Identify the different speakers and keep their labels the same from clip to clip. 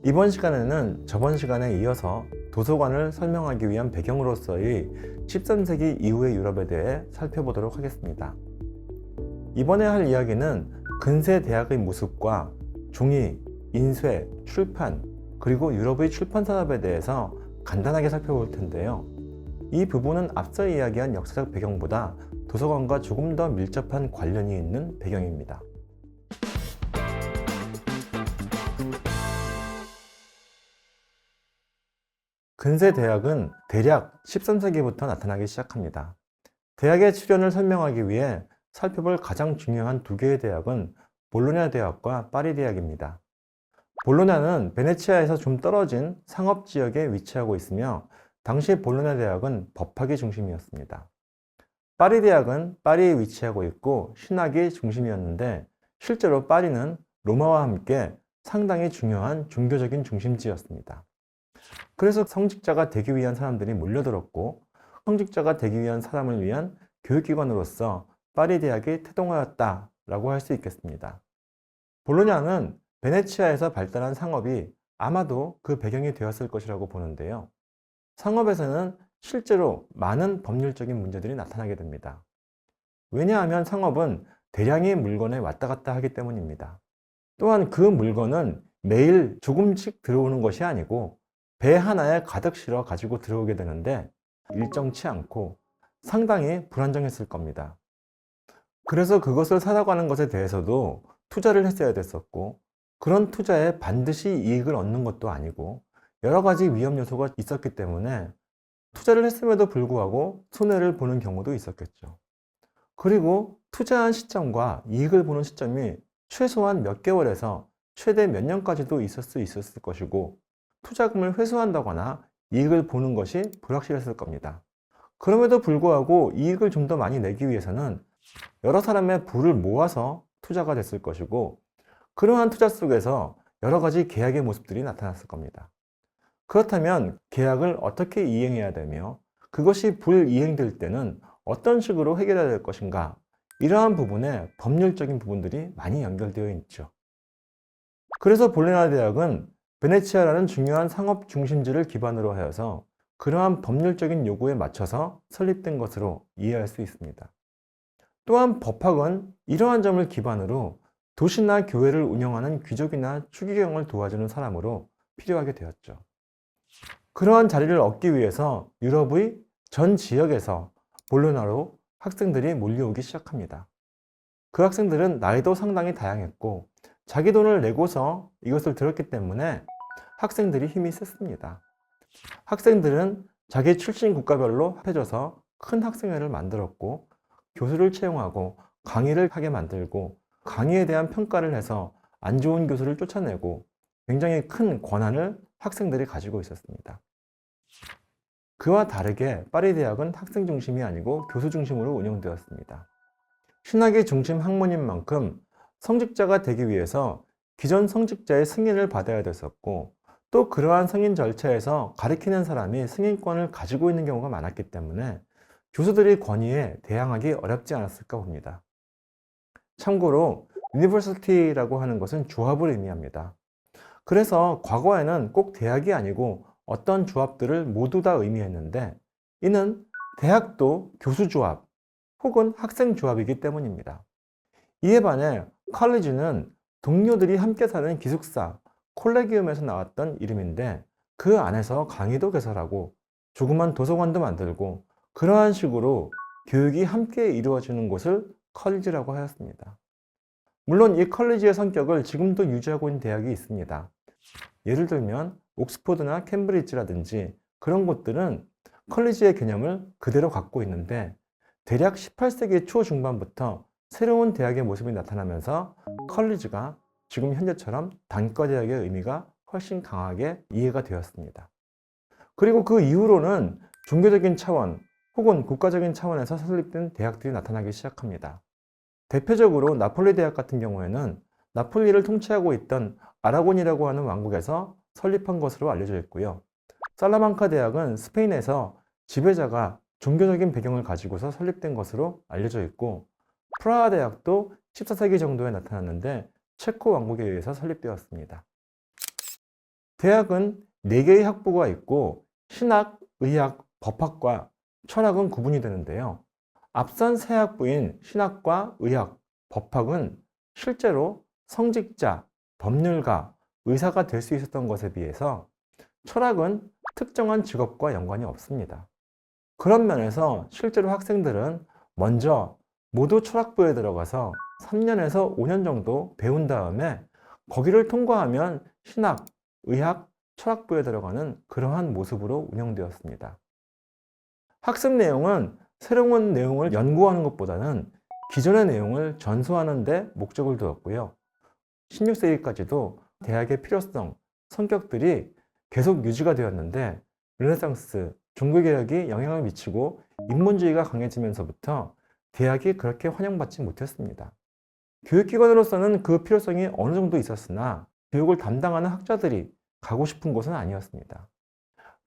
Speaker 1: 이번 시간에는 저번 시간에 이어서 도서관을 설명하기 위한 배경으로서의 13세기 이후의 유럽에 대해 살펴보도록 하겠습니다. 이번에 할 이야기는 근세 대학의 모습과 종이, 인쇄, 출판, 그리고 유럽의 출판 산업에 대해서 간단하게 살펴볼 텐데요. 이 부분은 앞서 이야기한 역사적 배경보다 도서관과 조금 더 밀접한 관련이 있는 배경입니다. 근세 대학은 대략 13세기부터 나타나기 시작합니다. 대학의 출현을 설명하기 위해 살펴볼 가장 중요한 두 개의 대학은 볼로냐 대학과 파리 대학입니다. 볼로냐는 베네치아에서 좀 떨어진 상업 지역에 위치하고 있으며 당시 볼로냐 대학은 법학이 중심이었습니다. 파리 대학은 파리에 위치하고 있고 신학이 중심이었는데 실제로 파리는 로마와 함께 상당히 중요한 종교적인 중심지였습니다. 그래서 성직자가 되기 위한 사람들이 몰려들었고 성직자가 되기 위한 사람을 위한 교육기관으로서 파리 대학이 태동하였다라고 할 수 있겠습니다. 볼로냐는 베네치아에서 발달한 상업이 아마도 그 배경이 되었을 것이라고 보는데요. 상업에서는 실제로 많은 법률적인 문제들이 나타나게 됩니다. 왜냐하면 상업은 대량의 물건에 왔다 갔다 하기 때문입니다. 또한 그 물건은 매일 조금씩 들어오는 것이 아니고 배 하나에 가득 실어 가지고 들어오게 되는데 일정치 않고 상당히 불안정했을 겁니다. 그래서 그것을 사다가는 것에 대해서도 투자를 했어야 됐었고 그런 투자에 반드시 이익을 얻는 것도 아니고 여러 가지 위험 요소가 있었기 때문에 투자를 했음에도 불구하고 손해를 보는 경우도 있었겠죠. 그리고 투자한 시점과 이익을 보는 시점이 최소한 몇 개월에서 최대 몇 년까지도 있었을 것이고 투자금을 회수한다거나 이익을 보는 것이 불확실했을 겁니다. 그럼에도 불구하고 이익을 좀 더 많이 내기 위해서는 여러 사람의 부를 모아서 투자가 됐을 것이고 그러한 투자 속에서 여러 가지 계약의 모습들이 나타났을 겁니다. 그렇다면 계약을 어떻게 이행해야 되며 그것이 불이행될 때는 어떤 식으로 해결해야 될 것인가, 이러한 부분에 법률적인 부분들이 많이 연결되어 있죠. 그래서 볼로냐 대학은 베네치아라는 중요한 상업 중심지를 기반으로 하여서 그러한 법률적인 요구에 맞춰서 설립된 것으로 이해할 수 있습니다. 또한 법학은 이러한 점을 기반으로 도시나 교회를 운영하는 귀족이나 추기경을 도와주는 사람으로 필요하게 되었죠. 그러한 자리를 얻기 위해서 유럽의 전 지역에서 볼로냐로 학생들이 몰려오기 시작합니다. 그 학생들은 나이도 상당히 다양했고 자기 돈을 내고서 이것을 들었기 때문에 학생들이 힘이 셌습니다. 학생들은 자기 출신 국가별로 합해져서 큰 학생회를 만들었고 교수를 채용하고 강의를 하게 만들고 강의에 대한 평가를 해서 안 좋은 교수를 쫓아내고 굉장히 큰 권한을 학생들이 가지고 있었습니다. 그와 다르게 파리 대학은 학생 중심이 아니고 교수 중심으로 운영되었습니다. 신학의 중심 학문인 만큼 성직자가 되기 위해서 기존 성직자의 승인을 받아야 됐었고 또 그러한 승인 절차에서 가르치는 사람이 승인권을 가지고 있는 경우가 많았기 때문에 교수들의 권위에 대항하기 어렵지 않았을까 봅니다. 참고로 유니버시티라고 하는 것은 조합을 의미합니다. 그래서 과거에는 꼭 대학이 아니고 어떤 조합들을 모두 다 의미했는데 이는 대학도 교수조합 혹은 학생조합이기 때문입니다. 이에 반해 컬리지는 동료들이 함께 사는 기숙사, 콜레기움에서 나왔던 이름인데 그 안에서 강의도 개설하고 조그만 도서관도 만들고 그러한 식으로 교육이 함께 이루어지는 곳을 컬리지라고 하였습니다. 물론 이 컬리지의 성격을 지금도 유지하고 있는 대학이 있습니다. 예를 들면 옥스퍼드나 캠브리지라든지 그런 곳들은 컬리지의 개념을 그대로 갖고 있는데 대략 18세기 초중반부터 새로운 대학의 모습이 나타나면서 컬리지가 지금 현재처럼 단과대학의 의미가 훨씬 강하게 이해가 되었습니다. 그리고 그 이후로는 종교적인 차원 혹은 국가적인 차원에서 설립된 대학들이 나타나기 시작합니다. 대표적으로 나폴리 대학 같은 경우에는 나폴리를 통치하고 있던 아라곤이라고 하는 왕국에서 설립한 것으로 알려져 있고요. 살라망카 대학은 스페인에서 지배자가 종교적인 배경을 가지고서 설립된 것으로 알려져 있고 프라하 대학도 14세기 정도에 나타났는데 체코 왕국에 의해서 설립되었습니다. 대학은 4개의 학부가 있고 신학, 의학, 법학과 철학은 구분이 되는데요. 앞선 세 학부인 신학과 의학, 법학은 실제로 성직자, 법률가, 의사가 될 수 있었던 것에 비해서 철학은 특정한 직업과 연관이 없습니다. 그런 면에서 실제로 학생들은 먼저 모두 철학부에 들어가서 3년에서 5년 정도 배운 다음에 거기를 통과하면 신학, 의학, 철학부에 들어가는 그러한 모습으로 운영되었습니다. 학습 내용은 새로운 내용을 연구하는 것보다는 기존의 내용을 전수하는 데 목적을 두었고요. 16세기까지도 대학의 필요성, 성격들이 계속 유지가 되었는데 르네상스, 종교개혁이 영향을 미치고 인문주의가 강해지면서부터 대학이 그렇게 환영받지 못했습니다. 교육기관으로서는 그 필요성이 어느 정도 있었으나 교육을 담당하는 학자들이 가고 싶은 곳은 아니었습니다.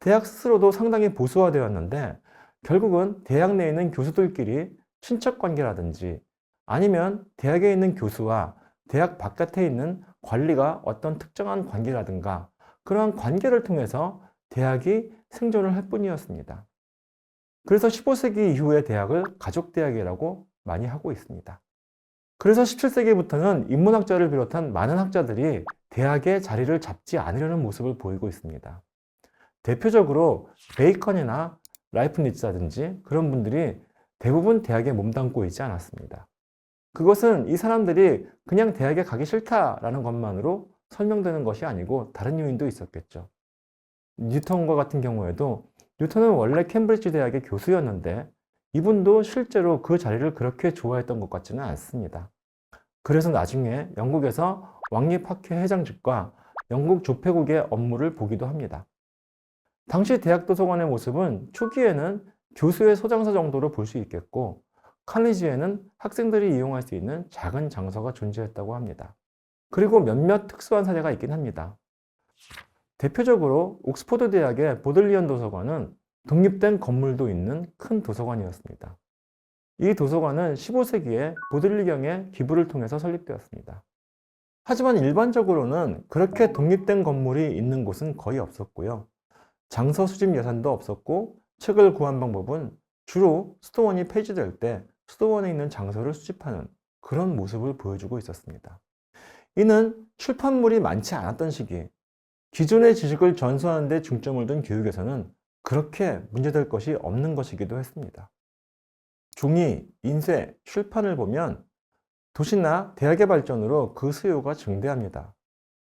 Speaker 1: 대학 스스로도 상당히 보수화되었는데 결국은 대학 내에 있는 교수들끼리 친척 관계라든지 아니면 대학에 있는 교수와 대학 바깥에 있는 관리가 어떤 특정한 관계라든가 그러한 관계를 통해서 대학이 생존을 할 뿐이었습니다. 그래서 15세기 이후의 대학을 가족대학이라고 많이 하고 있습니다. 그래서 17세기부터는 인문학자를 비롯한 많은 학자들이 대학의 자리를 잡지 않으려는 모습을 보이고 있습니다. 대표적으로 베이컨이나 라이프니츠라든지 그런 분들이 대부분 대학에 몸담고 있지 않았습니다. 그것은 이 사람들이 그냥 대학에 가기 싫다라는 것만으로 설명되는 것이 아니고 다른 요인도 있었겠죠. 뉴턴과 같은 경우에도 뉴턴은 원래 캠브리지 대학의 교수였는데 이분도 실제로 그 자리를 그렇게 좋아했던 것 같지는 않습니다. 그래서 나중에 영국에서 왕립학회 회장직과 영국 조폐국의 업무를 보기도 합니다. 당시 대학 도서관의 모습은 초기에는 교수의 소장서 정도로 볼 수 있겠고 칼리지에는 학생들이 이용할 수 있는 작은 장소가 존재했다고 합니다. 그리고 몇몇 특수한 사례가 있긴 합니다. 대표적으로 옥스퍼드 대학의 보들리언 도서관은 독립된 건물도 있는 큰 도서관이었습니다. 이 도서관은 15세기에 보들리경의 기부를 통해서 설립되었습니다. 하지만 일반적으로는 그렇게 독립된 건물이 있는 곳은 거의 없었고요. 장서 수집 예산도 없었고 책을 구한 방법은 주로 수도원이 폐지될 때 수도원에 있는 장서를 수집하는 그런 모습을 보여주고 있었습니다. 이는 출판물이 많지 않았던 시기, 기존의 지식을 전수하는 데 중점을 둔 교육에서는 그렇게 문제될 것이 없는 것이기도 했습니다. 종이, 인쇄, 출판을 보면 도시나 대학의 발전으로 그 수요가 증대합니다.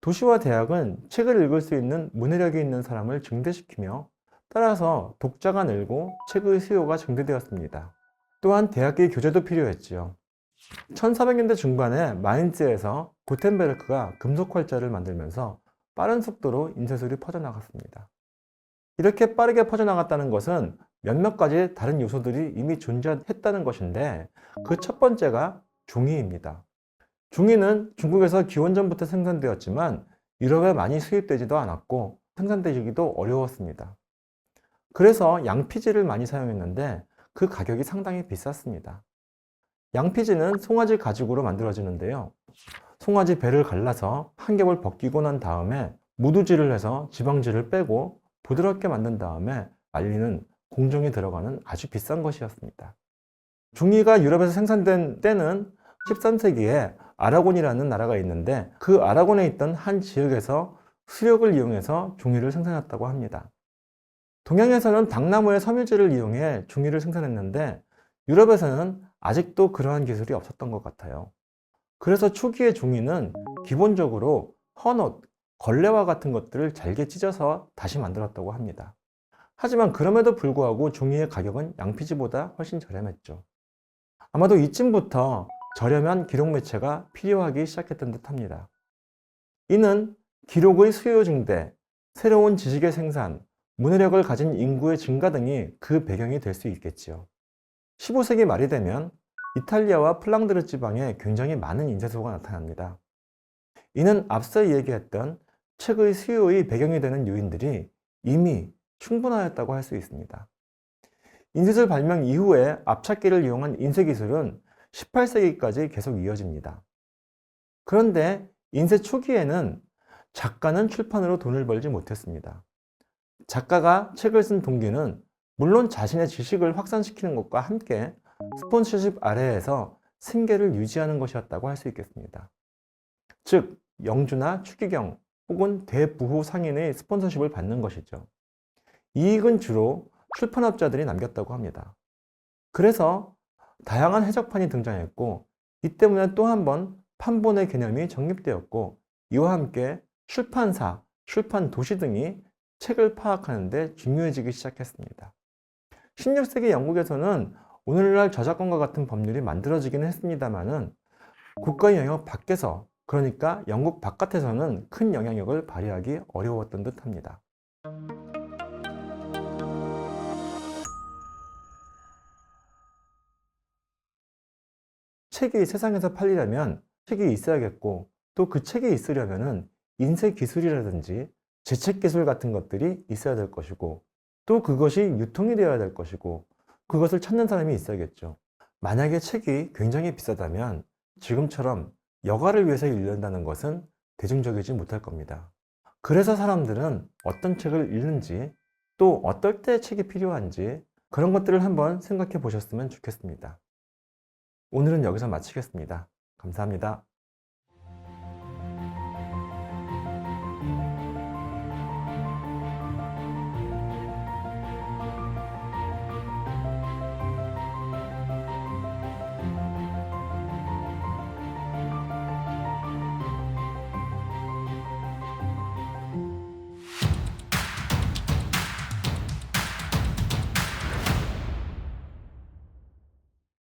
Speaker 1: 도시와 대학은 책을 읽을 수 있는 문해력이 있는 사람을 증대시키며 따라서 독자가 늘고 책의 수요가 증대되었습니다. 또한 대학의 교재도 필요했지요. 1400년대 중반에 마인츠에서 구텐베르크가 금속 활자를 만들면서 빠른 속도로 인쇄술이 퍼져나갔습니다. 이렇게 빠르게 퍼져나갔다는 것은 몇몇 가지 다른 요소들이 이미 존재했다는 것인데 그 첫 번째가 종이입니다. 종이는 중국에서 기원전부터 생산되었지만 유럽에 많이 수입되지도 않았고 생산되기도 어려웠습니다. 그래서 양피지를 많이 사용했는데 그 가격이 상당히 비쌌습니다. 양피지는 송아지 가죽으로 만들어지는데요. 송아지 배를 갈라서 한 겹을 벗기고 난 다음에 무두질을 해서 지방질을 빼고 부드럽게 만든 다음에 말리는 공정이 들어가는 아주 비싼 것이었습니다. 종이가 유럽에서 생산된 때는 13세기에 아라곤이라는 나라가 있는데 그 아라곤에 있던 한 지역에서 수력을 이용해서 종이를 생산했다고 합니다. 동양에서는 당나무의 섬유질을 이용해 종이를 생산했는데 유럽에서는 아직도 그러한 기술이 없었던 것 같아요. 그래서 초기의 종이는 기본적으로 헌옷, 걸레와 같은 것들을 잘게 찢어서 다시 만들었다고 합니다. 하지만 그럼에도 불구하고 종이의 가격은 양피지보다 훨씬 저렴했죠. 아마도 이쯤부터 저렴한 기록 매체가 필요하기 시작했던 듯 합니다. 이는 기록의 수요 증대, 새로운 지식의 생산, 문해력을 가진 인구의 증가 등이 그 배경이 될 수 있겠지요. 15세기 말이 되면 이탈리아와 플랑드르 지방에 굉장히 많은 인쇄소가 나타납니다. 이는 앞서 얘기했던 책의 수요의 배경이 되는 요인들이 이미 충분하였다고 할 수 있습니다. 인쇄술 발명 이후에 압착기를 이용한 인쇄 기술은 18세기까지 계속 이어집니다. 그런데 인쇄 초기에는 작가는 출판으로 돈을 벌지 못했습니다. 작가가 책을 쓴 동기는 물론 자신의 지식을 확산시키는 것과 함께 스폰서십 아래에서 생계를 유지하는 것이었다고 할 수 있겠습니다. 즉, 영주나 추기경 혹은 대부호 상인의 스폰서십을 받는 것이죠. 이익은 주로 출판업자들이 남겼다고 합니다. 그래서 다양한 해적판이 등장했고, 이 때문에 또 한 번 판본의 개념이 정립되었고, 이와 함께 출판사, 출판 도시 등이 책을 파악하는 데 중요해지기 시작했습니다. 16세기 영국에서는 오늘날 저작권과 같은 법률이 만들어지기는 했습니다만은 국가의 영역 밖에서, 그러니까 영국 바깥에서는 큰 영향력을 발휘하기 어려웠던 듯합니다. 책이 세상에서 팔리려면 책이 있어야겠고, 또 그 책이 있으려면은 인쇄 기술이라든지 제책 기술 같은 것들이 있어야 될 것이고, 또 그것이 유통이 되어야 될 것이고, 그것을 찾는 사람이 있어야겠죠. 만약에 책이 굉장히 비싸다면 지금처럼 여가를 위해서 읽는다는 것은 대중적이지 못할 겁니다. 그래서 사람들은 어떤 책을 읽는지, 또 어떨 때 책이 필요한지 그런 것들을 한번 생각해 보셨으면 좋겠습니다. 오늘은 여기서 마치겠습니다. 감사합니다.